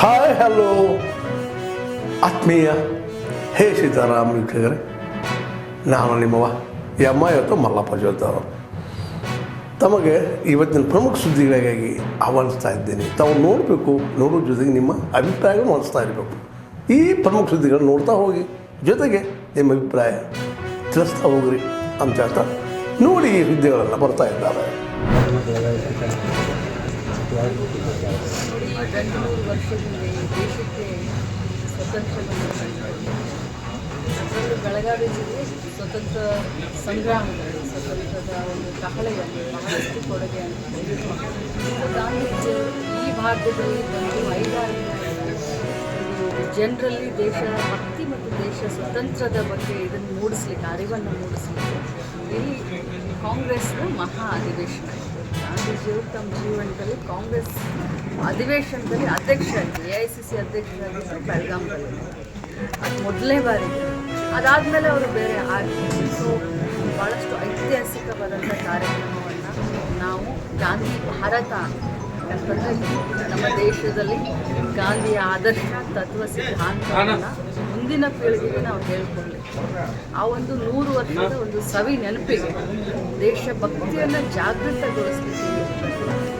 Hi hello ಆತ್ಮೀಯ ಹೇ ಸೀತಾರಾಮ್ ವೀಕ್ಷಕರೇ, ನಾನು ನಿಮ್ಮವ ಇವತ್ತು ಮಲ್ಲಪ್ಪ ಜೋತಾರು ತಮಗೆ ಇವತ್ತಿನ ಪ್ರಮುಖ ಸುದ್ದಿಗಳಿಗಾಗಿ ಆಹ್ವಾನಿಸ್ತಾ ಇದ್ದೇನೆ. ತಾವು ನೋಡಬೇಕು, ನೋಡೋ ಜೊತೆಗೆ ನಿಮ್ಮ ಅಭಿಪ್ರಾಯ ಮಾಡಿಸ್ತಾ ಇರಬೇಕು. ಈ ಪ್ರಮುಖ ಸುದ್ದಿಗಳನ್ನು ನೋಡ್ತಾ ಹೋಗಿ, ಜೊತೆಗೆ ನಿಮ್ಮ ಅಭಿಪ್ರಾಯ ತಿಳಿಸ್ತಾ ಹೋಗ್ರಿ ಅಂತ ಹೇಳ್ತಾ ನೋಡಿ ಈ ಸುದ್ದಿಗಳನ್ನು ಬರ್ತಾ ಇದ್ದಾರೆ. 13 ವರ್ಷದಿಂದ ದೇಶಕ್ಕೆ ಸ್ವತಂತ್ರ ಅದರಲ್ಲೂ ಬೆಳಗಾವಿ ಜಿಲ್ಲೆ ಸ್ವತಂತ್ರ ಸಂಗ್ರಾಮದಲ್ಲಿ ಸ್ವತಂತ್ರದ ಒಂದು ಕಹಳೆಯಲ್ಲಿ ಬಹಳಷ್ಟು ಕೊಡುಗೆ ಗಾಂಧೀಜಿ ಈ ಭಾಗದಲ್ಲಿ ಬಂದು 5-6 ಜನರಲ್ಲಿ ದೇಶ ಭಕ್ತಿ ಮತ್ತು ದೇಶ ಸ್ವತಂತ್ರದ ಬಗ್ಗೆ ಇದನ್ನು ಮೂಡಿಸ್ಲಿಕ್ಕೆ, ಅರಿವನ್ನು ಮೂಡಿಸ್ಲಿಕ್ಕೆ ಇಲ್ಲಿ ಕಾಂಗ್ರೆಸ್ನ ಮಹಾ ಅಧಿವೇಶನ ಇತ್ತು. ಗಾಂಧೀಜಿಯವರು ತಮ್ಮ ಜೀವನದಲ್ಲಿ ಕಾಂಗ್ರೆಸ್ ಅಧಿವೇಶನದಲ್ಲಿ ಅಧ್ಯಕ್ಷರಾಗಿ AICC ಅಧ್ಯಕ್ಷರಾಗಿದ್ದರು ಬೆಳಗಾಂನಲ್ಲಿ. ಅದು ಮೊದಲನೇ ಬಾರಿಗೆ. ಅದಾದಮೇಲೆ ಅವರು ಬೇರೆ ಆಗಿ ಭಾಳಷ್ಟು ಐತಿಹಾಸಿಕವಾದಂಥ ಕಾರ್ಯಕ್ರಮವನ್ನು ನಾವು ಗಾಂಧಿ ಭಾರತ ಯಾಕಂದರೆ ನಮ್ಮ ದೇಶದಲ್ಲಿ ಗಾಂಧಿಯ ಆದರ್ಶ ತತ್ವ ಸಿದ್ಧಾಂತವನ್ನು ಮುಂದಿನ ಪೀಳಿಗೆಗೆ ನಾವು ಹೇಳ್ಕೊಡ್ಲಿಕ್ಕೆ ಆ ಒಂದು 100 ವರ್ಷದ ಒಂದು ಸವಿ ನೆನಪಿಗೆ ದೇಶಭಕ್ತಿಯನ್ನು ಜಾಗೃತಗೊಳಿಸಲಿಕ್ಕೆ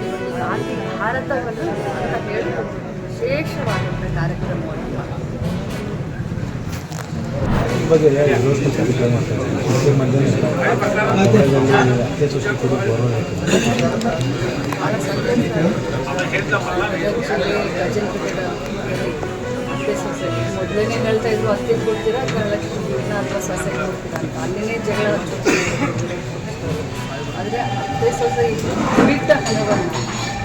ಈ ಒಂದು ಗಾಂಧಿ ಭಾರತವನ್ನು ಅಂತ ಹೇಳಿಕೊಂಡು ವಿಶೇಷವಾದಂಥ ಕಾರ್ಯಕ್ರಮವನ್ನು ಭಾಳ ಅತ್ತೆ ಸೊಸೈಟಿ ಮೊದಲನೇ ಹೇಳ್ತಾ ಇದ್ರು, ಅತ್ತೆ ಕೊಡ್ತೀರಾ ಗೃಹಲಕ್ಷ್ಮಿ ಅಥವಾ ಸೊಸೈಟಿ ಕೊಡ್ತೀರಾ ಅಂತ ಅಲ್ಲಿನೇ ಜಗಳ ಹಚ್ಚೋದು. ಆದರೆ ಅತ್ತೆ ಸೊಸೈಟಿ ಬಿಟ್ಟ ಹಣವನ್ನು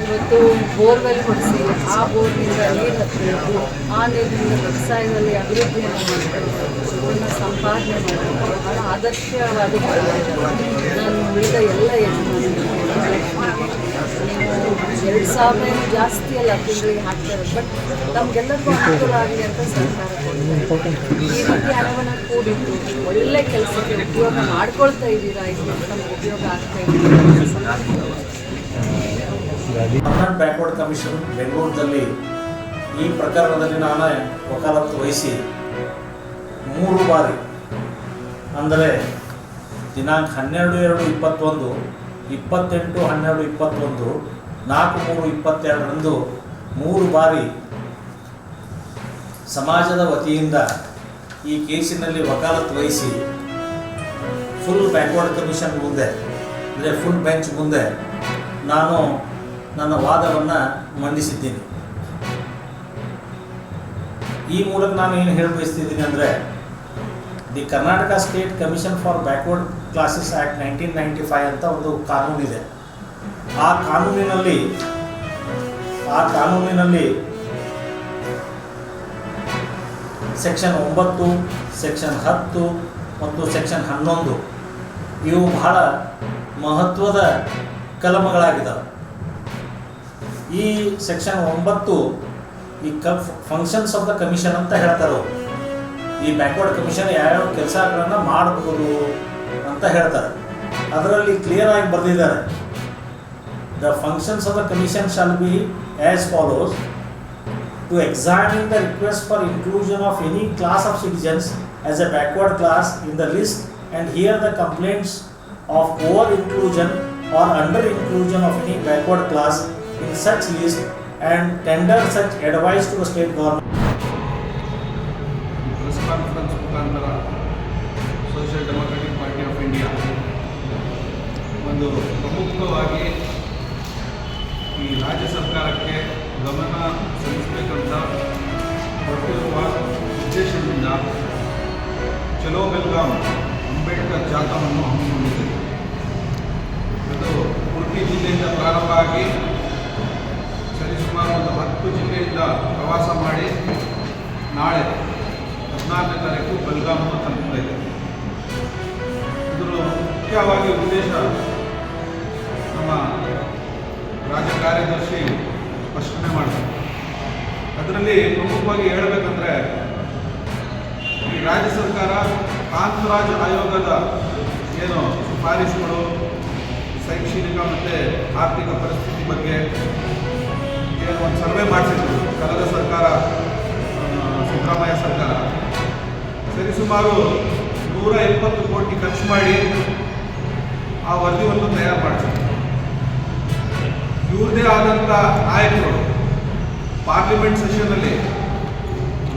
ಇವತ್ತು ಬೋರ್ವೆಲ್ ಹೊಡಿಸಿ ಆ ಬೋರ್ನಿಂದ ನೀರು ಹತ್ತಬೇಕು, ಆ ನೀರಿನಿಂದ ವ್ಯವಸಾಯದಲ್ಲಿ ಅಭಿವೃದ್ಧಿಯನ್ನು ಮಾಡಬೇಕು, ಅದನ್ನು ಸಂಪಾದನೆ ಮಾಡಬೇಕು. ಭಾಳ ಆದರ್ಶವಾದ ನಾನು ಉಳಿದ ಎಲ್ಲ ಯಜಮಾನಿಗಳು ನೀವು 2,000 ಜಾಸ್ತಿ ಅಲ್ಲ ತಿಂಗಳಿಗೆ ಹಾಕ್ತಾರೆ, ಬಟ್ ನಮಗೆಲ್ಲರಿಗೂ ಅನುಕೂಲ ಆಗಲಿ ಅಂತ ಸರ್ಕಾರ ಕೊಡ್ತಾರೆ. ಈ ರೀತಿ ಹಣವನ್ನು ಕೂಡಿಟ್ಟು ಒಳ್ಳೆ ಕೆಲಸಕ್ಕೆ ಉಪಯೋಗ ಮಾಡ್ಕೊಳ್ತಾ ಇದ್ದೀರಾ, ಇದರಿಂದ ನಮ್ಗೆ ಉಪಯೋಗ ಆಗ್ತಾ ಇದ್ದೀರಾ. ಕರ್ನಾಟಕ ಬ್ಯಾಕ್ವರ್ಡ್ ಕಮಿಷನ್ ಬೆಂಗಳೂರಿನಲ್ಲಿ ಈ ಪ್ರಕರಣದಲ್ಲಿ ನಾನು ವಕಾಲತ್ತು ವಹಿಸಿ 3 ಬಾರಿ, ಅಂದರೆ ದಿನಾಂಕ 12/2/21, 28/12/21, 4/3/22ರಂದು 3 ಬಾರಿ ಸಮಾಜದ ವತಿಯಿಂದ ಈ ಕೇಸಿನಲ್ಲಿ ವಕಾಲತ್ತು ವಹಿಸಿ ಫುಲ್ ಬ್ಯಾಕ್ವರ್ಡ್ ಕಮಿಷನ್ ಮುಂದೆ, ಅಂದರೆ ಫುಲ್ ಬೆಂಚ್ ಮುಂದೆ ನಾನು ನನ್ನ ವಾದವನ್ನು ಮಂಡಿಸಿದ್ದೀನಿ. ಈ ಮೂಲಕ ನಾನು ಏನು ಹೇಳಿ ಬಯಸ್ತಿದ್ದೀನಿ ಅಂದರೆ, the Karnataka state commission for backward classes act 1995 ಅಂತ ಒಂದು ಕಾನೂನಿದೆ. ಆ ಕಾನೂನಿನಲ್ಲಿ ಸೆಕ್ಷನ್ 9, ಸೆಕ್ಷನ್ 10 ಮತ್ತು ಸೆಕ್ಷನ್ 11 ಇವು ಬಹಳ ಮಹತ್ವದ ಕಲಮಗಳಾಗಿದ್ದಾವೆ. ಈ ಸೆಕ್ಷನ್ 9 ಈ ಫಂಕ್ಷನ್ಸ್ ಆಫ್ ದ ಕಮಿಷನ್ ಅಂತ ಹೇಳ್ತಾರೆ. ಈ ಬ್ಯಾಕ್ವರ್ಡ್ ಕಮಿಷನ್ ಯಾವ್ಯಾವ ಕೆಲಸಗಳನ್ನು ಮಾಡಬಹುದು ಅಂತ ಹೇಳ್ತಾರೆ. ಅದರಲ್ಲಿ ಕ್ಲಿಯರ್ ಆಗಿ ಬರೆದಿದ್ದಾರೆ, the functions of the commission shall be as follows: to examine the request for inclusion of any class of citizens as a backward class in the list and hear the complaints of over inclusion or under inclusion of any backward class in such list and tender such advice to the state government. Press conference ಮುಖಾಂತರ social democratic party of India ಒಂದು ಪ್ರಮುಖವಾಗಿ ಈ ರಾಜ್ಯ ಸರ್ಕಾರಕ್ಕೆ ಗಮನ ಸಲ್ಲಿಸಬೇಕಂತ ಹೊರಟಿರುವ ಉದ್ದೇಶದಿಂದ ಚಲೋ ಬೆಲ್ಗಾಂ ಅಂಬೇಡ್ಕರ್ ಜಾಥಾವನ್ನು ಹಮ್ಮಿಕೊಂಡಿದೆ. ಅದು ಉಡುಪಿ ಜಿಲ್ಲೆಯಿಂದ ಪ್ರಾರಂಭ ಆಗಿ ಸರಿಸುಮಾರು ಒಂದು 10 ಜಿಲ್ಲೆಯಿಂದ ಪ್ರವಾಸ ಮಾಡಿ ನಾಳೆ 14ನೇ ತಾರೀಕು ಬೆಲ್ಗಾಮನ್ನು ತಲುಪ್ತಾ ಇದೆ. ಇದರ ಮುಖ್ಯವಾಗಿ ಉದ್ದೇಶ ನಮ್ಮ ರಾಜ್ಯ ಕಾರ್ಯದರ್ಶಿ ಸ್ಪಷ್ಟನೆ ಮಾಡ್ತಾರೆ. ಅದರಲ್ಲಿ ಪ್ರಮುಖವಾಗಿ ಹೇಳಬೇಕಂದ್ರೆ, ಈ ರಾಜ್ಯ ಸರ್ಕಾರ ಕಾಂತರಾಜ್ ಆಯೋಗದ ಏನು ಶಿಫಾರಸುಗಳು, ಶೈಕ್ಷಣಿಕ ಮತ್ತು ಆರ್ಥಿಕ ಪರಿಸ್ಥಿತಿ ಬಗ್ಗೆ ಏನು ಒಂದು ಸರ್ವೆ ಮಾಡಿಸಿದ್ರು ಕಳೆದ ಸರ್ಕಾರ ಸಿದ್ದರಾಮಯ್ಯ ಸರ್ಕಾರ ಸರಿಸುಮಾರು 120 ಕೋಟಿ ಖರ್ಚು ಮಾಡಿ ಆ ವರದಿಯನ್ನು ತಯಾರು ಮಾಡಿಸಿದ್ರು. ಇವ್ರದೇ ಆದಂಥ ನಾಯಕರು ಪಾರ್ಲಿಮೆಂಟ್ ಸೆಷನ್ನಲ್ಲಿ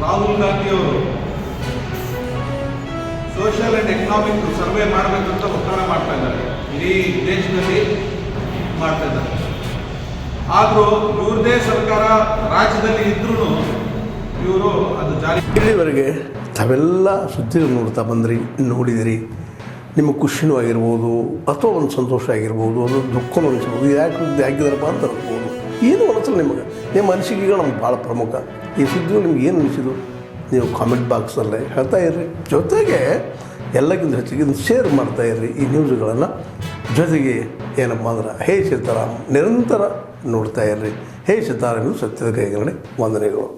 ರಾಹುಲ್ ಗಾಂಧಿಯವರು ಸೋಷಿಯಲ್ ಆ್ಯಂಡ್ ಎಕನಾಮಿಕ್ ಸರ್ವೆ ಮಾಡಬೇಕಂತ ಒತ್ತಡ ಮಾಡ್ತಾ ಇದ್ದಾರೆ, ಇಡೀ ದೇಶದಲ್ಲಿ ಮಾಡ್ತಾ ಇದ್ದಾರೆ. ಆದರೂ ಇವ್ರದೇ ಸರ್ಕಾರ ರಾಜ್ಯದಲ್ಲಿ ಇದ್ರೂ ಇವರು ಅದು ಜಾರಿ. ಇಲ್ಲಿವರೆಗೆ ತಾವೆಲ್ಲ ಸುದ್ದಿಗಳು ನೋಡ್ತಾ ಬಂದ್ರಿ, ನೋಡಿದಿರಿ. ನಿಮಗೆ ಖುಷಿನೂ ಆಗಿರ್ಬೋದು, ಅಥವಾ ಒಂದು ಸಂತೋಷ ಆಗಿರ್ಬೋದು, ಒಂದು ದುಃಖನೂ ಅನಿಸ್ಬೋದು. ಯಾಕೆ ಸುದ್ದಿ ಹಾಕಿದಾರಪ್ಪ ಅಂತ ಅನ್ಬೋದು. ಏನು ಅನಿಸಲ್ಲ ನಿಮಗೆ, ನಿಮ್ಮ ಅನಿಸಿಕೆಗಳು ನಮ್ಗೆ ಭಾಳ ಪ್ರಮುಖ. ಈ ಸುದ್ದಿಗಳು ನಿಮ್ಗೆ ಏನು ಅನಿಸಿದ್ರು ನೀವು ಕಾಮೆಂಟ್ ಬಾಕ್ಸಲ್ಲೇ ಹೇಳ್ತಾ ಇರ್ರಿ. ಜೊತೆಗೆ ಎಲ್ಲಕ್ಕಿಂತ ಹೆಚ್ಚಿಗೆ ಇದನ್ನು ಶೇರ್ ಮಾಡ್ತಾಯಿರ್ರಿ ಈ ನ್ಯೂಸ್ಗಳನ್ನು. ಜೊತೆಗೆ ಏನಪ್ಪ ಅಂದ್ರೆ ಹೇ ಸೀತಾರಾಮ್ ನಿರಂತರ ನೋಡ್ತಾ ಇರ್ರಿ. ಹೇ ಸೀತಾರಾಮ್ ಸತ್ಯದ ಕೈಗರಣೆ ವಂದನೆಗಳು.